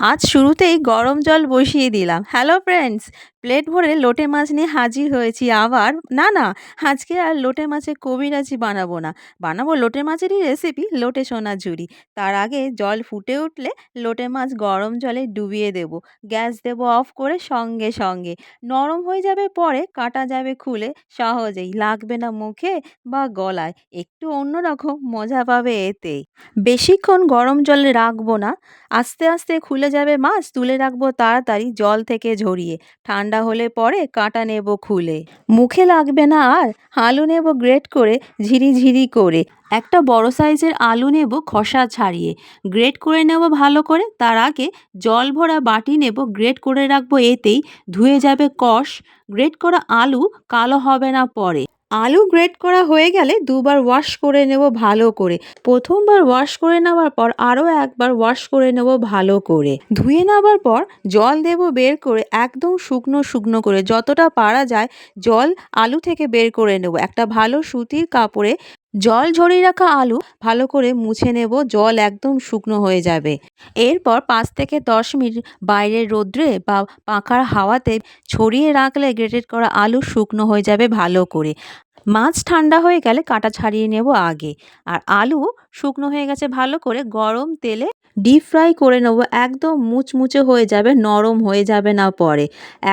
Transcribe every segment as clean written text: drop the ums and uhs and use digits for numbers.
আজ শুরুতেই গরম জল বসিয়ে দিলাম। হ্যালো ফ্রেন্ডস, প্লেট ভরে লোটে মাছ নিয়ে হাজির হয়েছি আবার। না, আজকে আর লোটে মাছের কবিরাজি বানাবো না, বানাবো লোটে মাছেরই রেসিপি, লোটে সোনাঝুরি। তার আগে জল ফুটে উঠলে লোটে মাছ গরম জলে ডুবিয়ে দেব। গ্যাস দেব অফ করে সঙ্গে সঙ্গে। নরম হয়ে যাবে, পরে কাটা যাবে খুলে সহজেই, লাগবে না মুখে বা গলায়। একটু অন্যরকম মজা পাবে এতে। বেশিক্ষণ গরম জলে রাখবো না, আস্তে আস্তে খুলে যাবে মাছ, তুলে রাখবো তাড়াতাড়ি জল থেকে ঝরিয়ে। ঠান্ডা হলে পরে কাঁটা নেব খুলে। মুখে লাগবে না আর। আলু নেব গ্রেট করে, ঝিরি করে। একটা বড় সাইজের আলু নেব খোসা ছাড়িয়ে, গ্রেট করে নেব ভালো করে। তার আগে জল ভরা বাটি নেব, গ্রেট করে রাখবো এতেই, ধুয়ে যাবে কষ। গ্রেট করা আলু কালো হবে না পরে। আলু গ্রেট করা হয়ে গেলে দুবার ওয়াশ করে নেব ভালো করে। প্রথমবার ওয়াশ করে নেওয়ার পর আরও একবার ওয়াশ করে নেব ভালো করে। ধুয়ে নেওয়ার পর জল দেব বের করে, একদম শুকনো শুকনো করে, যতটা পারা যায় জল আলু থেকে বের করে নেব। একটা ভালো সুতির কাপড়ে জল ঝরিয়ে রাখা আলু ভালো করে মুছে নেব, জল একদম শুকনো হয়ে যাবে। এরপর 5 থেকে 10 মিনিট বাইরের রোদ্রে বা পাখার হাওয়াতে ছড়িয়ে রাখলে গ্রেটেড করা আলু শুকনো হয়ে যাবে ভালো করে। মাছ ঠান্ডা হয়ে গেলে কাঁটা ছাড়িয়ে নেব আগে। আর আলু শুকনো হয়ে গেছে ভালো করে, গরম তেলে ডিপ ফ্রাই করে নেব, একদম মুচমুচে হয়ে যাবে, নরম হয়ে যাবে না পরে।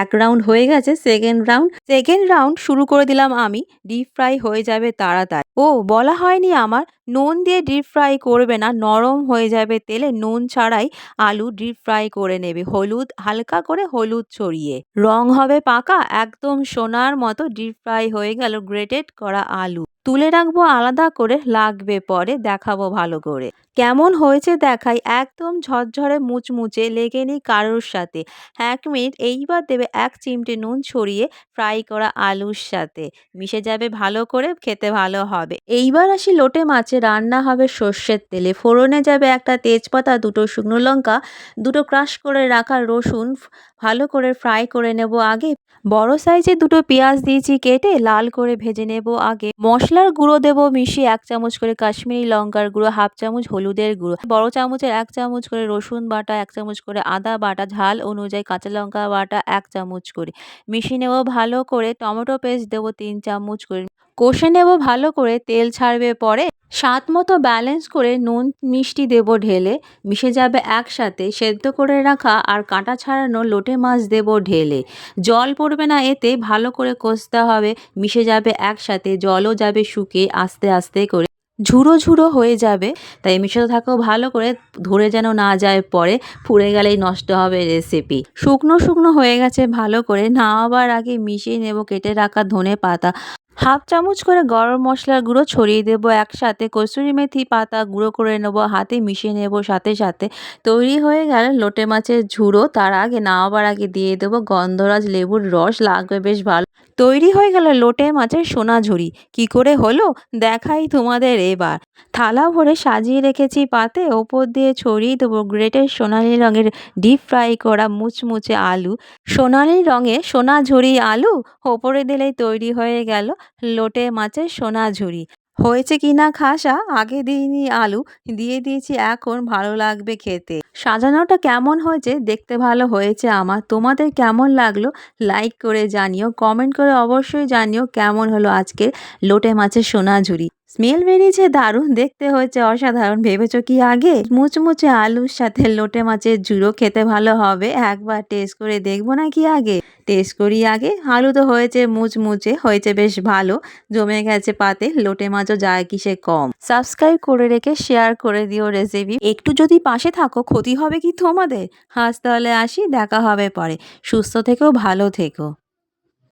এক রাউন্ড হয়ে গেছে, সেকেন্ড রাউন্ড শুরু করে দিলাম আমি। ডিপ ফ্রাই হয়ে যাবে তাড়াতাড়ি। ও বলা হয়নি আমার, নুন দিয়ে ডিপ ফ্রাই করবে না, নরম হয়ে যাবে তেলে। নুন ছাড়াই আলু ডিপ ফ্রাই করে নেবে, হলুদ হালকা করে, হলুদ ছড়িয়ে। রং হবে পাকা, একদম সোনার মতো ডিপ ফ্রাই হয়ে গেল গ্রেটেড করা আলু। তুলে রাখবো আলাদা করে, লাগবে পরে দেখাবো ভালো করে। কেমন হয়েছে দেখাই, একদম ঝরঝরে মুচমুচে, লেগেনি কারোর সাথে। 1 মিনিট, এইবার দেবে 1 চিমটে নুন ছড়িয়ে ফ্রাই করা আলুর সাথে, মিশে যাবে ভালো করে, খেতে ভালো হবে। এইবার আসি লোটে মাছে, রান্না হবে সর্ষের তেলে। ফোড়নে যাবে একটা তেজপাতা, 2টো শুকনো লঙ্কা, 2টো ক্রাশ করে রাখা রসুন ভালো করে ফ্রাই করে নেব আগে। বড় সাইজে 2টো পেঁয়াজ দিয়েছি কেটে, লাল করে ভেজে নেব আগে। মশলার গুঁড়ো দেব মিশিয়ে, 1 চামচ করে কাশ্মীরি লঙ্কার গুঁড়ো, 1/2 চামচ হলুদের গুঁড়ো, বড় চামচের 1 চামচ করে রসুন বাটা, 1 চামচ করে আদা বাটা, ঝাল অনুযায়ী কাঁচা লঙ্কা বাটা 1 চামচ করে মিশিয়ে নেব ভালো করে। টমেটো পেস্ট দেব 3 চামচ করে, কষে নেব ভালো করে, তেল ছাড়বে পরে। স্বাদ মতো ব্যালেন্স করে নুন মিষ্টি দেব ঢেলে, মিশে যাবে একসাথে। সেদ্ধ করে রাখা আর কাঁটা ছাড়ানো লোটে মাছ দেব ঢেলে। জল পড়বে না এতে, ভালো করে কষতে হবে, মিশে যাবে একসাথে। জলও যাবে শুকিয়ে, আস্তে আস্তে করে ঝুড়ো ঝুড়ো হয়ে যাবে, তাই মিশাতে থাকো ভালো করে, ধরে যেন না যায় পরে, পুড়ে গেলেই নষ্ট হবে রেসিপি। শুকনো শুকনো হয়ে গেছে ভালো করে, নামাবার আগে মিশিয়ে নেব কেটে রাখা ধনে পাতা, 1/2 চামচ করে গরম মশলার গুঁড়ো ছড়িয়ে দেব একসাথে। কসুরি মেথি পাতা গুঁড়ো করে নেব, হাতে মিশিয়ে নেব সাথে সাথে। তৈরি হয়ে গেল লোটে মাছের ঝুড়ো। তার আগে নামাবার আগে দিয়ে দেব গন্ধরাজ লেবুর রস, লাগবে বেশ ভালো। তৈরি হয়ে গেল লোটে মাছের সোনাঝুরি। কি করে হলো দেখাই তোমাদের এবার। থালা ভরে সাজিয়ে রেখেছি পাতে, ওপর দিয়ে ছড়িয়ে দেবো গ্রেটেড সোনালি রঙের ডিপ ফ্রাই করা মুচমুচে আলু। সোনালি রঙে সোনাঝুরি আলু ওপরে দিলেই তৈরি হয়ে গেল লোটে মাছের সোনাঝুরি। হয়েছে কিনা খাসা, আগে দিইনি আলু, দিয়ে দিয়েছি এখন, ভালো লাগবে খেতে। সাজানোটা কেমন হয়েছে, দেখতে ভালো হয়েছে আমার। তোমাদের কেমন লাগলো লাইক করে জানিও, কমেন্ট করে অবশ্যই জানিও কেমন হলো আজকের লোটে মাছের সোনাঝুরি। স্মেল বেরিয়েছে দারুণ, দেখতে হয়েছে অসাধারণ। ভেবেছো কি আগে? মুচমুচে আলুর সাথে লোটে মাছের ঝুড়ো খেতে ভালো হবে, একবার টেস্ট করে দেখবো নাকি আগে? টেস্ট করি আগে। আলু তো হয়েছে মুচমুচে, হয়েছে বেশ ভালো, জমে গেছে পাতে, লোটে মাছও যায় কিসে কম। সাবস্ক্রাইব করে রেখে শেয়ার করে দিও রেসিপি। একটু যদি পাশে থাকো, ক্ষতি হবে কি তোমাদের? আজ তাহলে আসি, দেখা হবে পরে। সুস্থ থেকো, ভালো থেকো।